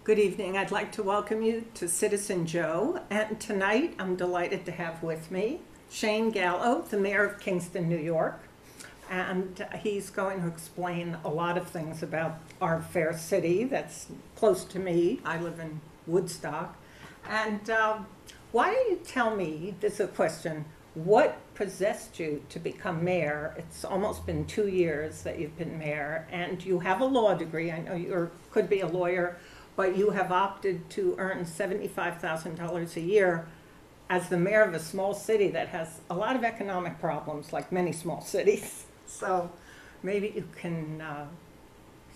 Good evening. I'd like to welcome you to Citizen Joe. And tonight I'm delighted to have with me Shayne Gallo, the mayor of Kingston, New York. And he's going to explain a lot of things about our fair city that's close to me. I live in Woodstock. And why don't you tell me, this is a question, what possessed you to become mayor? It's almost been 2 years that you've been mayor, and you have a law degree. I know you could be a lawyer, but you have opted to earn $75,000 a year as the mayor of a small city that has a lot of economic problems, like many small cities. So maybe you can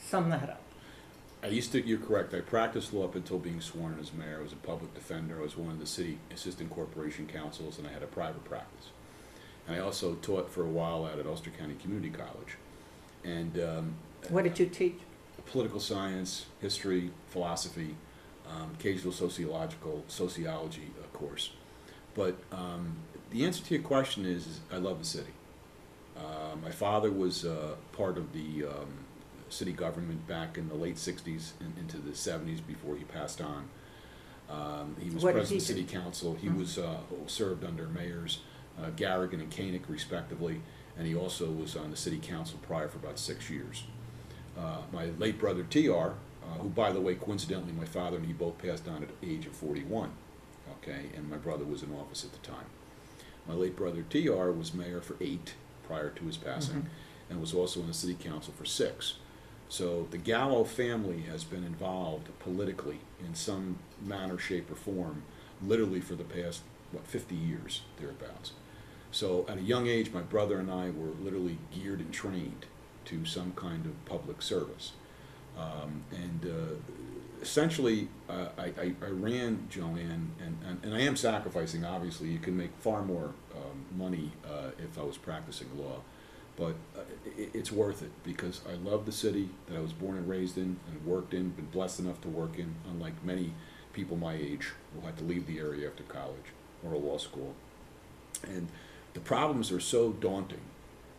sum that up. You're correct. I practiced law up until being sworn in as mayor. I was a public defender. I was one of the city assistant corporation counsels, and I had a private practice. And I also taught for a while out at Ulster County Community College. And What did you teach? Political science, history, philosophy, occasional sociology course. But the answer to your question is I love the city. My father was part of the city government back in the late 60s and into the 70s before he passed on. He was president of the city council. He was served under mayors Garrigan and Koenig respectively, and he also was on the city council prior for about 6 years. My late brother TR, who by the way coincidentally my father and he both passed on at the age of 41, okay, and my brother was in office at the time. My late brother TR was mayor for 8 prior to his passing, and was also in the city council for 6. So the Gallo family has been involved politically in some manner, shape, or form, literally for the past, 50 years, thereabouts. So at a young age, my brother and I were literally geared and trained to some kind of public service. Essentially, I ran Joanne, and I am sacrificing, obviously. You can make far more money if I was practicing law. But it's worth it because I love the city that I was born and raised in and worked in, been blessed enough to work in, unlike many people my age who had to leave the area after college or a law school. And the problems are so daunting,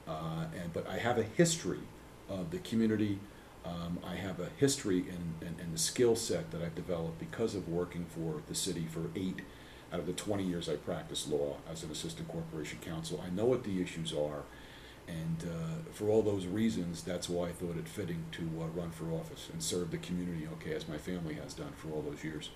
but I have a history of the community. I have a history and the skill set that I've developed because of working for the city for 8 out of the 20 years I practiced law as an assistant corporation counsel. I know what the issues are. And for all those reasons, that's why I thought it fitting to run for office and serve the community, okay, as my family has done for all those years.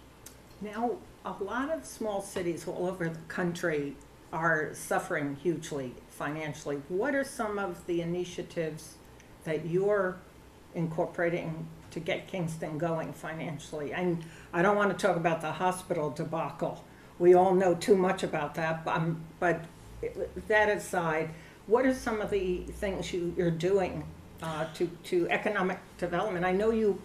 Now, a lot of small cities all over the country are suffering hugely financially. What are some of the initiatives that you're incorporating to get Kingston going financially? And I don't want to talk about the hospital debacle. We all know too much about that, but that aside, what are some of the things you're doing to economic development? I know you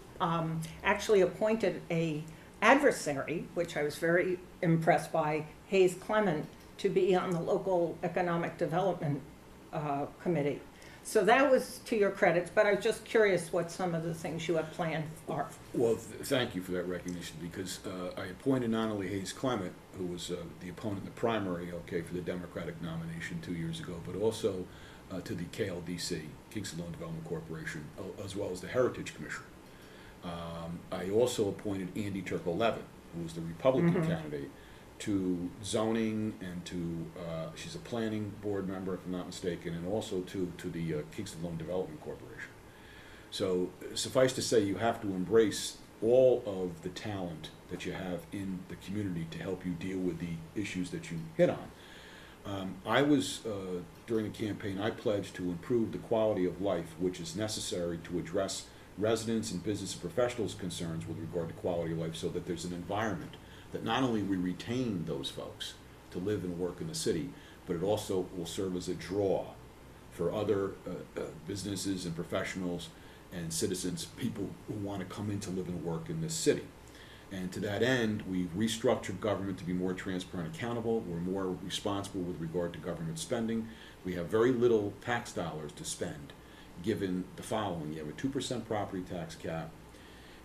actually appointed a adversary, which I was very impressed by, Hayes Clement, to be on the local economic development committee. So that was to your credit, but I was just curious what some of the things you have planned are. Well, thank you for that recognition because I appointed not only Hayes Clement, who was the opponent in the primary, okay, for the Democratic nomination 2 years ago, but also to the KLDC, Kingston Loan Development Corporation, as well as the Heritage Commission. I also appointed Andy Turco-Levin, who was the Republican candidate, to zoning and to, she's a planning board member, if I'm not mistaken, and also to the Kingston Loan Development Corporation. So suffice to say, you have to embrace all of the talent that you have in the community to help you deal with the issues that you hit on. I was, during the campaign, I pledged to improve the quality of life which is necessary to address residents and business and professionals' concerns with regard to quality of life so that there's an environment that not only we retain those folks to live and work in the city, but it also will serve as a draw for other businesses and professionals and citizens, people who want to come in to live and work in this city. And to that end, we've restructured government to be more transparent and accountable. We're more responsible with regard to government spending. We have very little tax dollars to spend, given the following. You have a 2% property tax cap.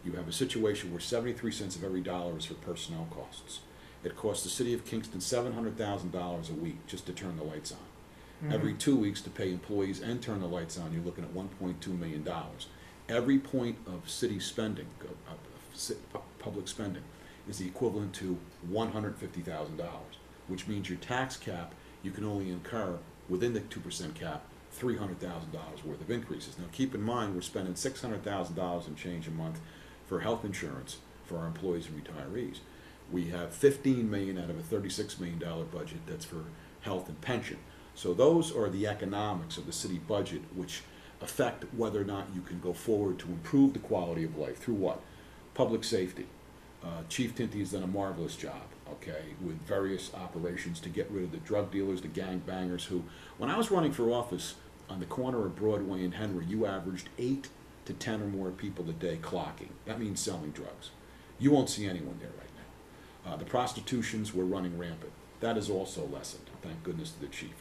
You have a situation where 73 cents of every dollar is for personnel costs. It costs the city of Kingston $700,000 a week just to turn the lights on. Every 2 weeks to pay employees and turn the lights on, you're looking at $1.2 million. Every point of city spending, public spending is the equivalent to $150,000, which means your tax cap, you can only incur within the 2% cap $300,000 worth of increases. Now keep in mind we're spending $600,000 and change a month for health insurance for our employees and retirees. We have $15 million out of a $36 million budget that's for health and pension. So those are the economics of the city budget which affect whether or not you can go forward to improve the quality of life through what? Public safety. Chief Tinty has done a marvelous job, okay, with various operations to get rid of the drug dealers, the gang bangers who, when I was running for office on the corner of Broadway and Henry, you averaged 8 to 10 or more people a day clocking. That means selling drugs. You won't see anyone there right now. The prostitutions were running rampant. That is also lessened, thank goodness to the chief.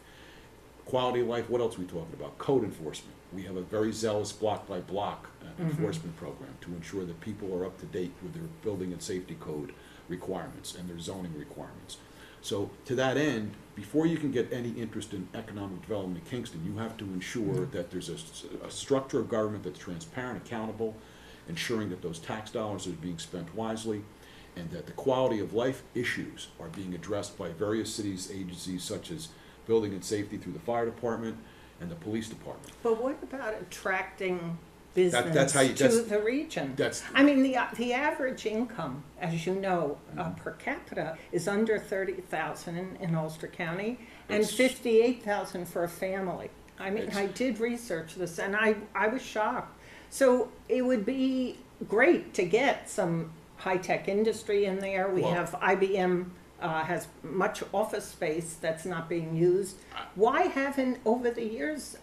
Quality of life, what else are we talking about? Code enforcement. We have a very zealous block by block enforcement program to ensure that people are up to date with their building and safety code requirements and their zoning requirements. So to that end, before you can get any interest in economic development in Kingston, you have to ensure that there's a structure of government that's transparent, accountable, ensuring that those tax dollars are being spent wisely, and that the quality of life issues are being addressed by various cities, agencies such as building and safety through the fire department and the police department. But what about attracting business that's to the region? I mean, the average income, as you know, per capita is under $30,000 in Ulster County and $58,000 for a family. I mean, I did research this and I was shocked. So it would be great to get some high-tech industry in there. We have IBM has much office space that's not being used. Why haven't, over the years,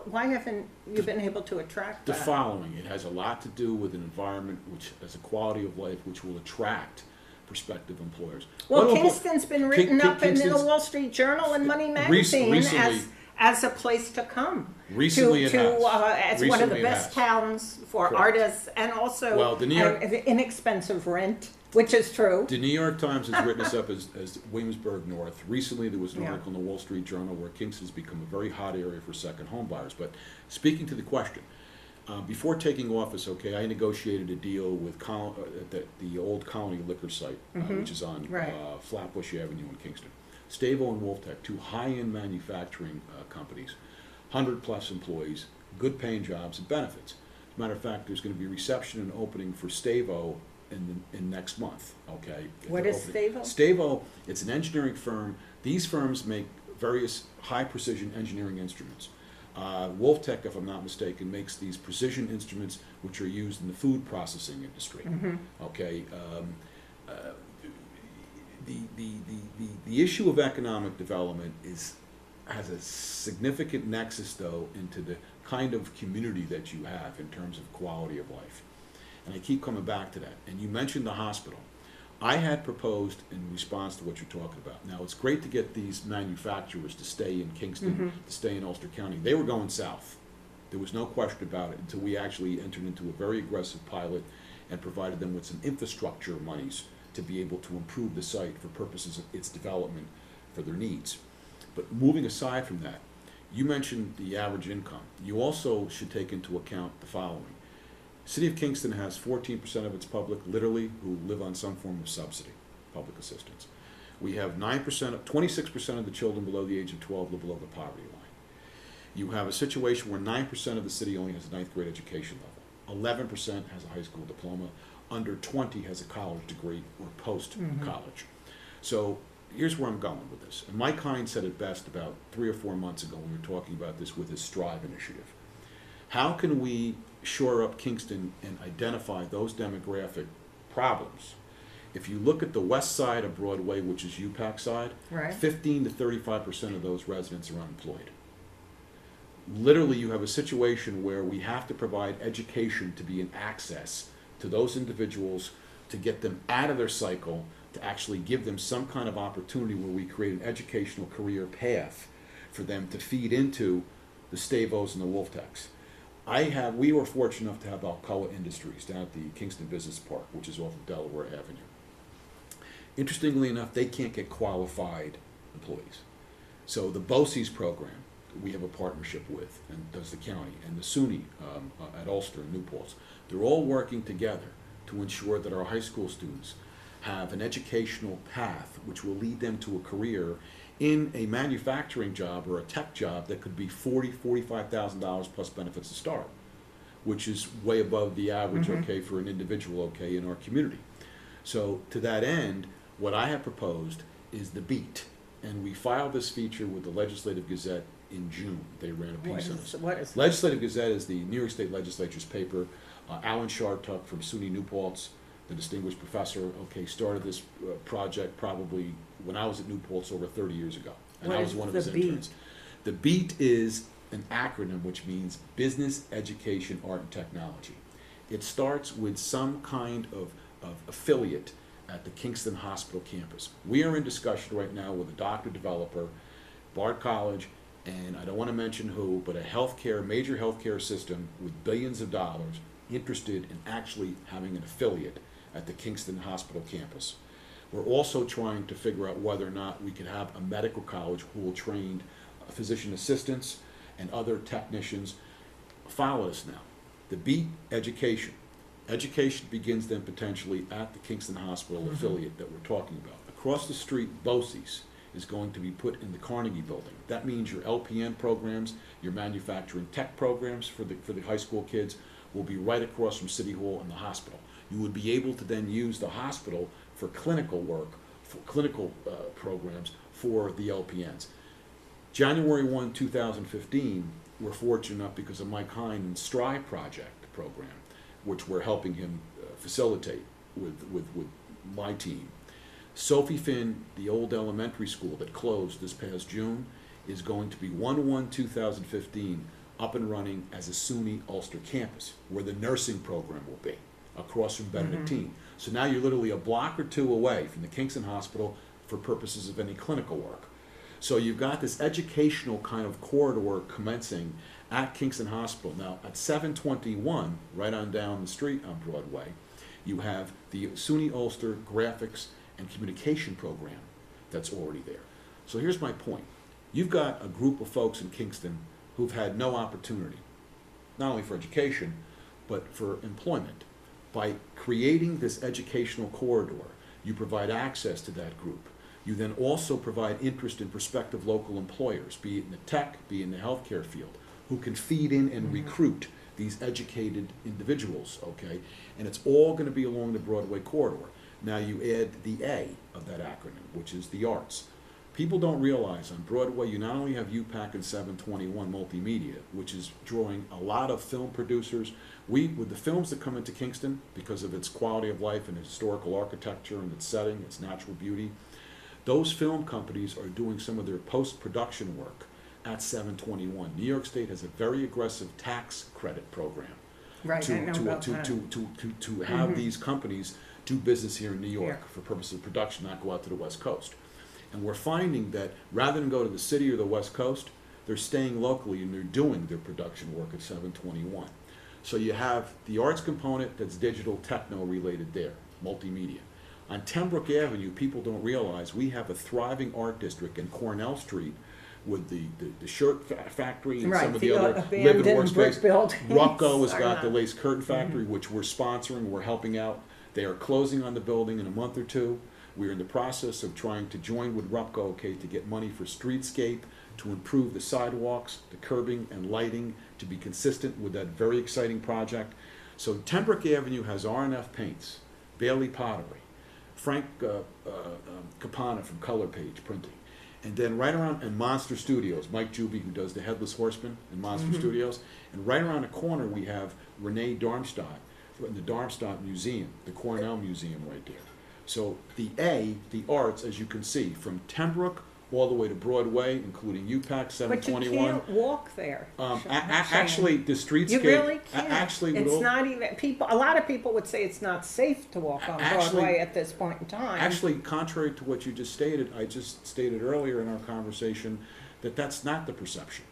why haven't you been able to attract that? The following, it has a lot to do with an environment which has a quality of life which will attract prospective employers. Well, Kingston's been written up in the Wall Street Journal and Money Magazine as a place to come. Recently as one of the best towns for artists and also inexpensive rent, which is true. The New York Times has written us up as Williamsburg North. Recently there was an article in the Wall Street Journal where Kingston has become a very hot area for second home buyers. But speaking to the question, before taking office, okay, I negotiated a deal with the old Colony Liquor site, which is on Flatbush Avenue in Kingston. Stavo and Wolftech, two high-end manufacturing companies, 100-plus employees, good paying jobs and benefits. As a matter of fact, there's going to be a reception and opening for Stavo in next month, okay? What is Stavo? Stavo, it's an engineering firm. These firms make various high-precision engineering instruments. Wolftech, if I'm not mistaken, makes these precision instruments which are used in the food processing industry, okay? The issue of economic development has a significant nexus, though, into the kind of community that you have in terms of quality of life. And I keep coming back to that. And you mentioned the hospital. I had proposed in response to what you're talking about. Now, it's great to get these manufacturers to stay in Kingston, to stay in Ulster County. They were going south. There was no question about it until we actually entered into a very aggressive pilot and provided them with some infrastructure monies to be able to improve the site for purposes of its development for their needs. But moving aside from that, you mentioned the average income. You also should take into account the following. City of Kingston has 14% of its public, literally, who live on some form of subsidy, public assistance. We have 26% of the children below the age of 12 live below the poverty line. You have a situation where 9% of the city only has a 9th grade education level. 11% has a high school diploma. Under 20 has a college degree or post-college. So here's where I'm going with this. And Mike Hines said it best about 3 or 4 months ago when we were talking about this with his Strive initiative. How can we shore up Kingston and identify those demographic problems? If you look at the west side of Broadway, which is UPAC side, 15 to 35% of those residents are unemployed. Literally, you have a situation where we have to provide education to be an access to those individuals to get them out of their cycle, to actually give them some kind of opportunity where we create an educational career path for them to feed into the Stavos and the Wolftechs. We were fortunate enough to have Alcoa Industries down at the Kingston Business Park, which is off of Delaware Avenue. Interestingly enough, they can't get qualified employees. So the BOCES program, we have a partnership with, and does the county, and the SUNY at Ulster and New Paltz, they're all working together to ensure that our high school students have an educational path which will lead them to a career in a manufacturing job or a tech job that could be $45,000 plus benefits to start, which is way above the average, okay, for an individual, okay, in our community. So to that end, what I have proposed is the BEAT, and we filed this feature with the Legislative Gazette in June. They ran a piece on us. What is Legislative Gazette is the New York State Legislature's paper. Alan Shartuck from SUNY New Paltz, the distinguished professor, okay, started this project probably when I was at New Paltz over 30 years ago, and I was one of his interns. The BEAT is an acronym which means Business, Education, Art, and Technology. It starts with some kind of affiliate at the Kingston Hospital campus. We are in discussion right now with a doctor developer, Bard College, and I don't want to mention who, but a major healthcare system with billions of dollars interested in actually having an affiliate at the Kingston Hospital campus. We're also trying to figure out whether or not we could have a medical college who will train physician assistants and other technicians. Follow us now. The BEAT education. Education begins then potentially at the Kingston Hospital affiliate that we're talking about. Across the street, BOCES is going to be put in the Carnegie Building. That means your LPN programs, your manufacturing tech programs for the high school kids will be right across from City Hall and the hospital. You would be able to then use the hospital for clinical work, for clinical programs for the LPNs. January 1, 2015, we're fortunate enough because of Mike Hine and Strive Project program, which we're helping him facilitate with my team. Sophie Finn, the old elementary school that closed this past June, is going to be 1/1/2015 up and running as a SUNY Ulster campus, where the nursing program will be, across from Benedictine. So now you're literally a block or two away from the Kingston Hospital for purposes of any clinical work. So you've got this educational kind of corridor commencing at Kingston Hospital. Now at 721, right on down the street on Broadway, you have the SUNY Ulster Graphics and Communication program that's already there. So here's my point. You've got a group of folks in Kingston who've had no opportunity, not only for education, but for employment. By creating this educational corridor, you provide access to that group. You then also provide interest in prospective local employers, be it in the tech, be it in the healthcare field, who can feed in and recruit these educated individuals, okay? And it's all going to be along the Broadway corridor. Now you add the A of that acronym, which is the arts. People don't realize on Broadway you not only have UPAC and 721 Multimedia, which is drawing a lot of film producers. With the films that come into Kingston, because of its quality of life and historical architecture and its setting, its natural beauty, those film companies are doing some of their post-production work at 721. New York State has a very aggressive tax credit program to have these companies do business here in New York for purposes of production, not go out to the West Coast. And we're finding that rather than go to the city or the West Coast, they're staying locally and they're doing their production work at 721. So you have the arts component that's digital techno related there, multimedia. On Pembroke Avenue, people don't realize we have a thriving art district in Cornell Street with the shirt factory and some of the other living workspace. Rucco has got the lace curtain factory, which we're sponsoring, we're helping out. They are closing on the building in a month or two. We're in the process of trying to join with Rucco, okay, to get money for streetscape, to improve the sidewalks, the curbing and lighting, to be consistent with that very exciting project. So Pembroke Avenue has R&F Paints, Bailey Pottery, Frank Capana from Color Page Printing, and then right around, and Monster Studios, Mike Juby, who does the Headless Horseman in Monster Studios, and right around the corner we have Renee Darmstadt in the Darmstadt Museum, the Cornell Museum right there. So the A, the arts, as you can see, from Pembroke all the way to Broadway, including UPAC 721. But you can't walk there. Actually, the streetscape. You really can't. Actually, it's not even people. A lot of people would say it's not safe to walk on Broadway at this point in time. Actually, contrary to what you just stated, I just stated earlier in our conversation that that's not the perception.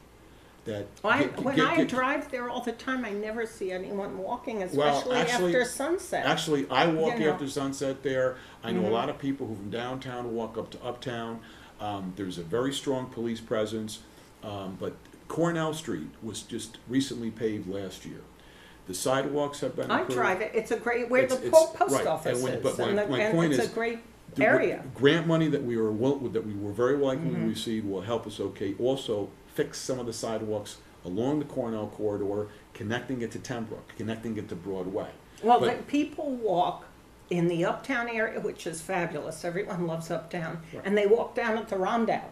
That when I drive there all the time, I never see anyone walking, especially after sunset. Actually, I walk after sunset there. I know a lot of people who from downtown walk up to uptown. There's a very strong police presence, but Cornell Street was just recently paved last year. The sidewalks have been I improved. drive it. It's a great, where the It's- post right, office and when- is. but my- and my and point it's is, a great The area. grant money that we were very likely Mm-hmm. to receive will help us, okay, also fix some of the sidewalks along the Cornell corridor, connecting it to Tenbrook, connecting it to Broadway. Well, But- the people walk in the uptown area, which is fabulous. Everyone loves uptown. Right. And they walk down at the Rondout.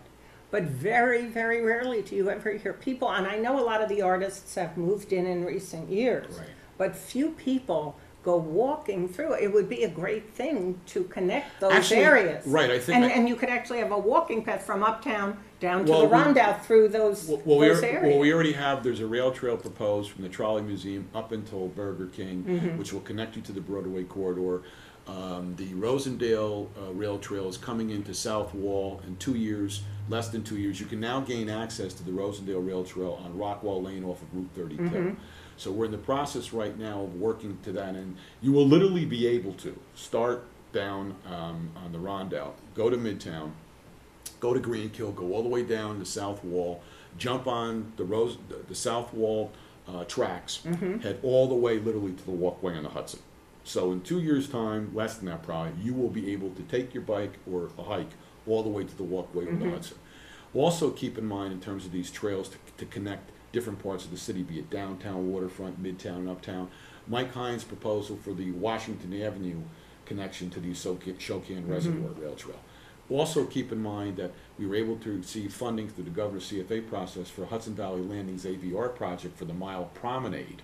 But very, very rarely do you ever hear people, and I know a lot of the artists have moved in recent years, Right. but few people go walking through it. It would be a great thing to connect those Actually, areas. right, I think And you could actually have a walking path from uptown down to Well, the we- Rondout through those areas. Well, we already have, there's a rail trail proposed from the Trolley Museum up until Burger King, Mm-hmm. which will connect you to the Broadway corridor. The Rosendale Rail Trail is coming into South Wall in 2 years, less than 2 years. You can now gain access to the Rosendale Rail Trail on Rockwell Lane off of Route 32. Mm-hmm. So we're in the process right now of working to that end. You will literally be able to start down on the Rondout, go to Midtown, go to Greenkill, go all the way down to South Wall, jump on the South Wall tracks, head all the way literally to the walkway on the Hudson. So in 2 years' time, less than that probably, you will be able to take your bike or a hike all the way to the walkway on the Hudson. Also keep in mind in terms of these trails to connect different parts of the city, be it downtown, waterfront, midtown, and uptown. Mike Hines' proposal for the Washington Avenue connection to the Shokan Reservoir Rail Trail. Also keep in mind that we were able to receive funding through the governor's CFA process for Hudson Valley Landing's AVR project for the Mile Promenade.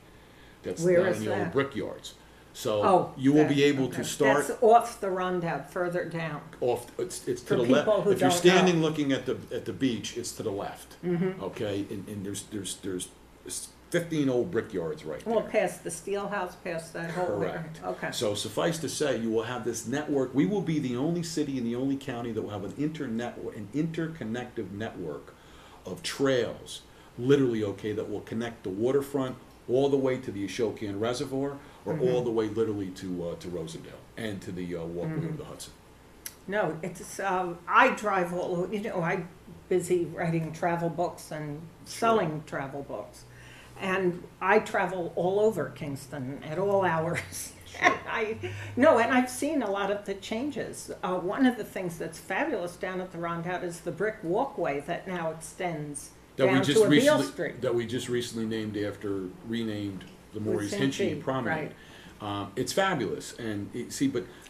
That's Where down is in the old that? brickyards. So Oh, you will that- be able okay. to start That's off the Rondout, further down. off. It's to For the left. people who If you're don't standing know. looking at the beach, it's to the left. Okay, and there's 15 old brickyards right there. Well, past the Steel House, past that whole area. Correct. Okay. So suffice to say, you will have this network. We will be the only city and the only county that will have an interconnective network of trails, literally, okay, that will connect the waterfront all the way to the Ashokian Reservoir, or all the way literally to Rosendale and to the walkway of the Hudson. No, it's, I drive all, I'm busy writing travel books and selling travel books. And I travel all over Kingston at all hours. Sure. And I've seen a lot of the changes. One of the things that's fabulous down at the Rondout is the brick walkway that now extends down to a Beale Street. That we just recently renamed the Maurice St. Hinchy Pete, Promenade. It's fabulous, and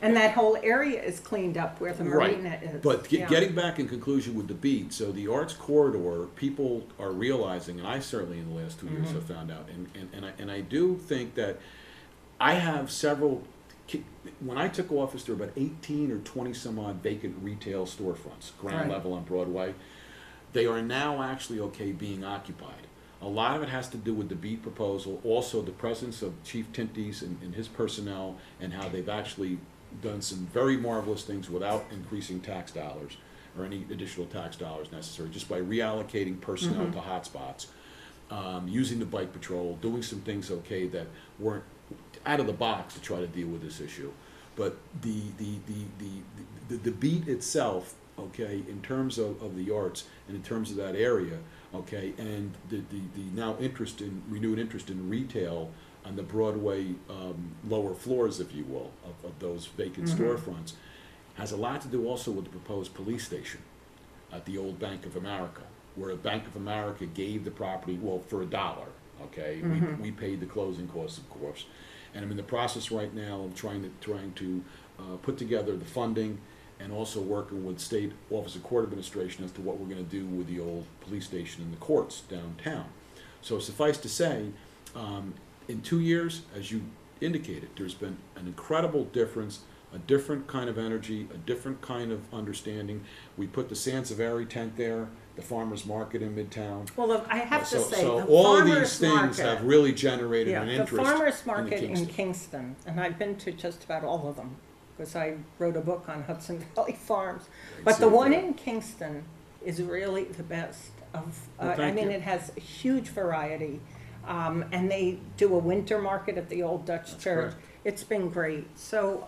And that whole area is cleaned up where the right. marina is. But Yeah. getting back in conclusion with the beat, so the arts corridor, people are realizing, and I certainly in the last 2 years have found out, and I do think that I have several. When I took office, there were about 18 or 20 some odd vacant retail storefronts, ground Right. level on Broadway. They are now actually being occupied. A lot of it has to do with the beat proposal, also the presence of Chief Tinties and his personnel, and how they've actually done some very marvelous things without increasing tax dollars or any additional tax dollars necessary, just by reallocating personnel to hotspots, using the bike patrol, doing some things that weren't out of the box to try to deal with this issue. But the beat itself, in terms of the arts and in terms of that area, and the now renewed interest in retail on the Broadway lower floors, if you will, of those vacant storefronts, has a lot to do also with the proposed police station at the old Bank of America, where Bank of America gave the property, for $1, we paid the closing costs, of course, and I'm in the process right now of trying to put together the funding, and also working with State Office of Court Administration as to what we're going to do with the old police station and the courts downtown. So suffice to say, in 2 years, as you indicated, there's been an incredible difference, a different kind of energy, a different kind of understanding. We put the Sansevieria tent there, the farmers market in Midtown. Well, I have to say, So the all of these farmers things market, have really generated an the interest farmers market in in Kingston. Kingston, and I've been to just about all of them, because I wrote a book on Hudson Valley Farms. But the one in Kingston is really the best of, Well, thank you. it has a huge variety. And they do a winter market at the old Dutch That's church. correct. It's been great. So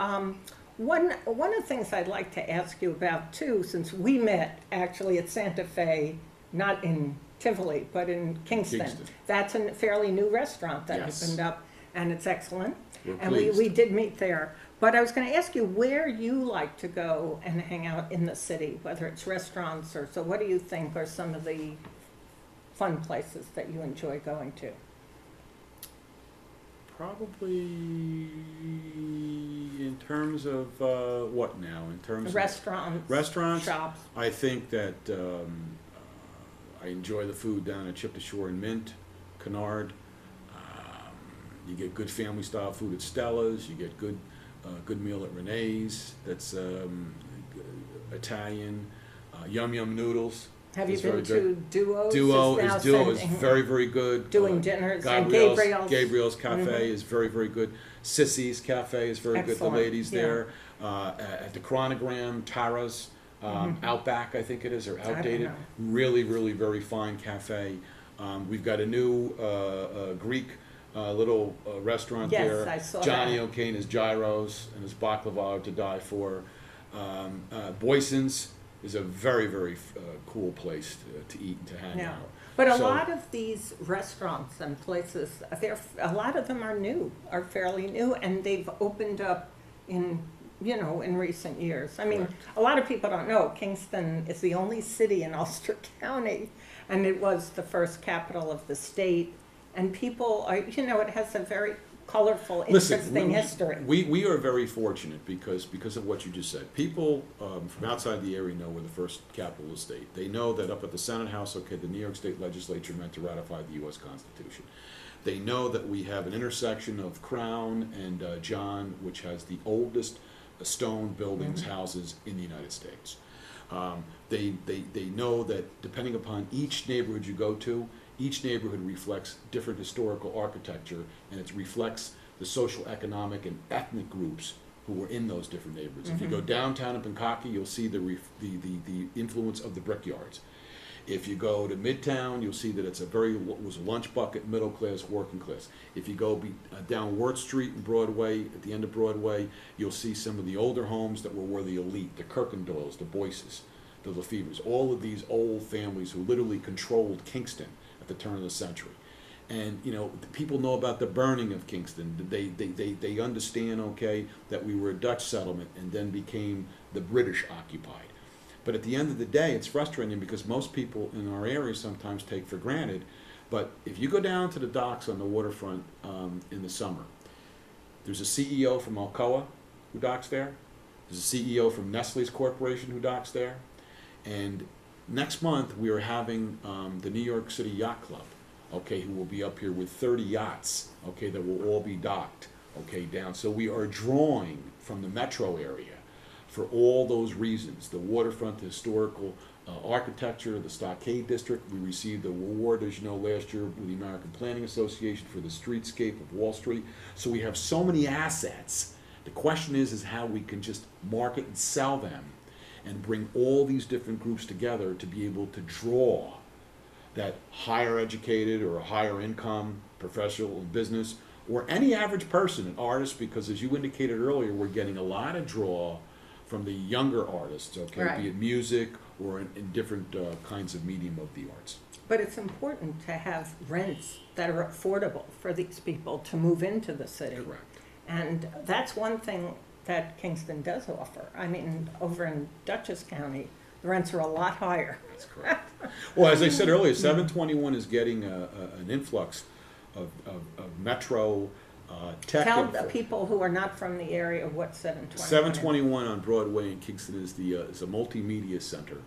one of the things I'd like to ask you about too, since we met actually at Santa Fe, not in Tivoli, but in Kingston. Kingston. That's a fairly new restaurant that Yes. opened up. and it's excellent. We're And pleased. we did meet there. But I was going to ask you where you like to go and hang out in the city, whether it's restaurants or so. What do you think are some of the fun places that you enjoy going to? Probably in terms of what now? In terms Restaurants, shops. I think that I enjoy the food down at Chip to Shore and Mint, Kennard. You get good family style food at Stella's. You get good meal at Renee's. That's Italian. Yum Yum Noodles. Have you is been very to good. Duo's? Duo is sending- very, very good. Doing dinners, and Gabriel's Cafe is very, very good. Sissy's Cafe is very good. Excellent, The ladies yeah. there. At the Chronogram, Tara's, Outback, I think it is, or Outdated. know. Really, really very fine cafe. We've got a new Greek little restaurant Yes, there. I saw Johnny that. O'Kane, his gyros and his baklava are to die for. Boyson's is a very, very cool place to eat and to hang Yeah. out. But a So- lot of these restaurants and places, a lot of them are fairly new, and they've opened up in recent years. I mean, Correct. a lot of people don't know Kingston is the only city in Ulster County, and it was the first capital of the state. And people are, it has a very colorful, interesting history. We are very fortunate because of what you just said. People from outside the area know we're the first capital of the state. They know that up at the Senate House, the New York State Legislature meant to ratify the U.S. Constitution. They know that we have an intersection of Crown and John, which has the oldest stone buildings, houses in the United States. They know that depending upon each neighborhood you go to, each neighborhood reflects different historical architecture, and it reflects the social, economic, and ethnic groups who were in those different neighborhoods. If you go downtown in Pankaki, you'll see the influence of the brickyards. If you go to Midtown, you'll see that it was a lunch bucket, middle class, working class. If you go down Worth Street and Broadway, at the end of Broadway, you'll see some of the older homes that were the elite, the Kirkendalls, the Boyces, the Lefevres, all of these old families who literally controlled Kingston at the turn of the century. And people know about the burning of Kingston. They understand, that we were a Dutch settlement and then became the British occupied. But at the end of the day, it's frustrating because most people in our area sometimes take for granted. But if you go down to the docks on the waterfront in the summer, there's a CEO from Alcoa who docks there. There's a CEO from Nestle's Corporation who docks there. And next month we are having the New York City Yacht Club, who will be up here with 30 yachts, that will all be docked, down. So we are drawing from the metro area for all those reasons: the waterfront, the historical architecture, the Stockade District. We received the award, as you know, last year with the American Planning Association for the streetscape of Wall Street. So we have so many assets. The question is how we can just market and sell them and bring all these different groups together to be able to draw that higher educated or a higher income professional in business, or any average person, an artist, because as you indicated earlier, we're getting a lot of draw from the younger artists, Right. Be it music or in different kinds of medium of the arts. But it's important to have rents that are affordable for these people to move into the city. Correct. And that's one thing that Kingston does offer. I mean, over in Dutchess County, the rents are a lot higher. That's correct. Well, as I said earlier, 721 is getting an influx of metro tech. Tell the people who are not from the area what 721 is. 721 on Broadway in Kingston is a multimedia center,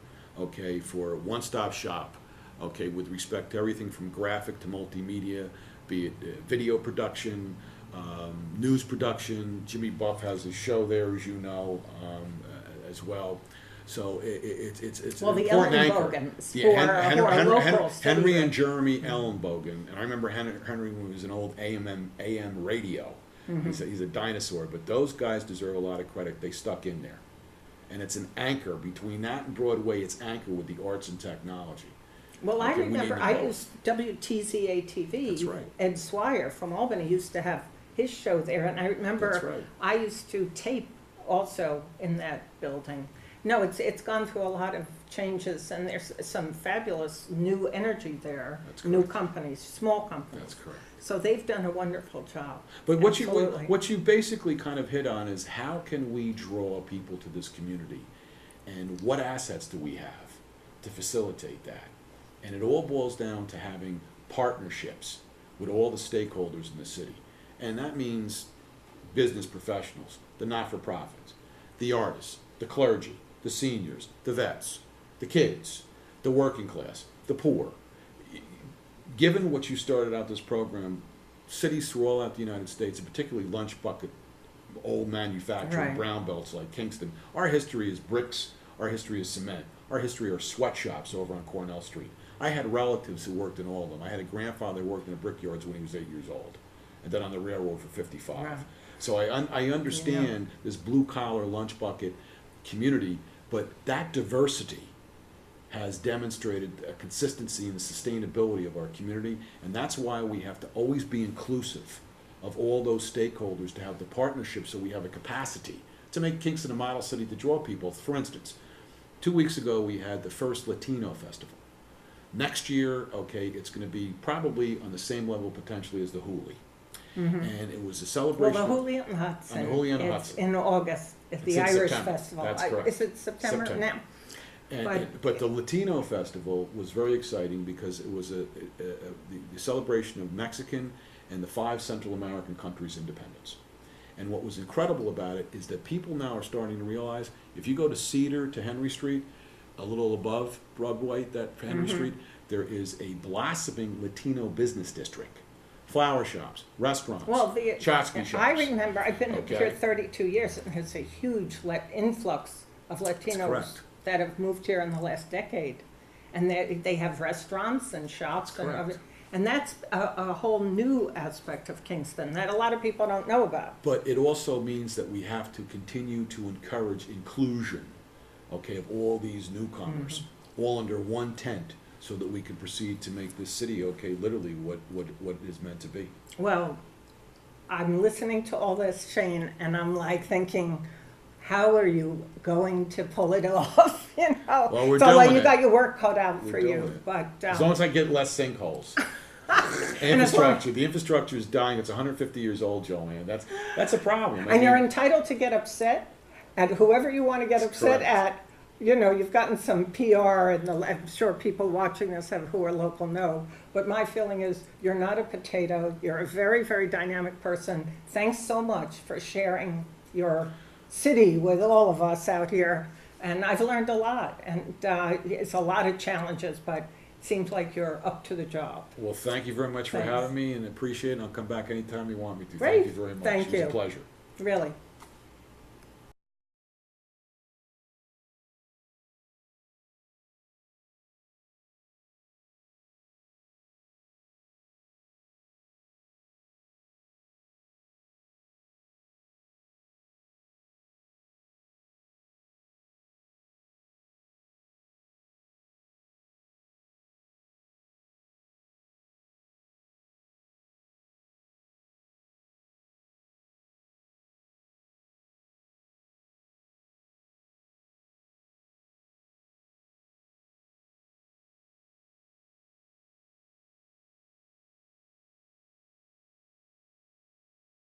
for one-stop shop, with respect to everything from graphic to multimedia, be it video production, news production. Jimmy Buff has a show there, as you know, as well. So it's an the important anchor. Ellenbogans, Yeah, who are local city Henry and rep- Jeremy Ellenbogen, and I remember Henry when he was an old AM radio. He's a dinosaur, but those guys deserve a lot of credit. They stuck in there, and it's an anchor between that and Broadway. It's anchor with the arts and technology. Well, I Okay, we remember need I both. used WTZA-TV. That's right. Ed Swire from Albany used to have his show there, and I remember That's right. I used to tape also in that building. No, it's gone through a lot of changes, and there's some fabulous new energy there. That's New correct. companies, small companies. That's correct. So they've done a wonderful job. But Absolutely. what you basically kind of hit on is how can we draw people to this community, and what assets do we have to facilitate that? And it all boils down to having partnerships with all the stakeholders in the city, and that means business professionals, the not-for-profits, the artists, the clergy, the seniors, the vets, the kids, the working class, the poor. Given what you started out this program, cities throughout the United States, and particularly lunch bucket, old manufacturing, Right. brown belts like Kingston, our history is bricks, our history is cement, our history are sweatshops over on Cornell Street. I had relatives who worked in all of them. I had a grandfather who worked in the brickyards when he was 8 years old, and then on the railroad for 55. Wow. So I understand this blue collar lunch bucket community, but that diversity has demonstrated a consistency in the sustainability of our community, and that's why we have to always be inclusive of all those stakeholders, to have the partnership so we have a capacity to make Kingston a model city to draw people. For instance, 2 weeks ago we had the first Latino festival. Next year, okay, it's going to be probably on the same level potentially as the Hooli. And it was a Well, celebration. the Holy on Hudson. On the Holy on it's Hudson. in August. It's the It's in Irish September. Festival. That's correct. Is it September September. now? But the Latino Festival was very exciting because it was the celebration of Mexican and the 5 Central American countries' independence. And what was incredible about it is that people now are starting to realize, if you go to Cedar to Henry Street, a little above Broadway, that Henry Street, there is a blossoming Latino business district. Flower shops, restaurants, Well, the tchotchke shops. I remember, I've been Okay. here 32 years, and there's a huge influx of Latinos correct. that have moved here in the last decade. And they have restaurants and shops. That's correct. And that's a whole new aspect of Kingston that a lot of people don't know about. But it also means that we have to continue to encourage inclusion, okay, of all these newcomers, all under one tent, so that we can proceed to make this city, okay, literally what it is meant to be. Well, I'm listening to all this, Shayne, and I'm like thinking, how are you going to pull it off? You know, Well, we're so like doing you it. got your work cut out We're for doing you. it. But As long as I get less sinkholes. Infrastructure. The infrastructure is dying. It's 150 years old, Joanne. That's a problem. I and you're mean, entitled to get upset at whoever you want to get upset correct. at. You know, you've gotten some PR, and I'm sure people watching this who are local know. But my feeling is you're not a potato. You're a very, very dynamic person. Thanks so much for sharing your city with all of us out here. And I've learned a lot. And it's a lot of challenges, but it seems like you're up to the job. Well, thank you very much for Thanks. having me, and appreciate it. I'll come back anytime you want me to. Great. Thank you very much. Thank It was you. a pleasure. Really.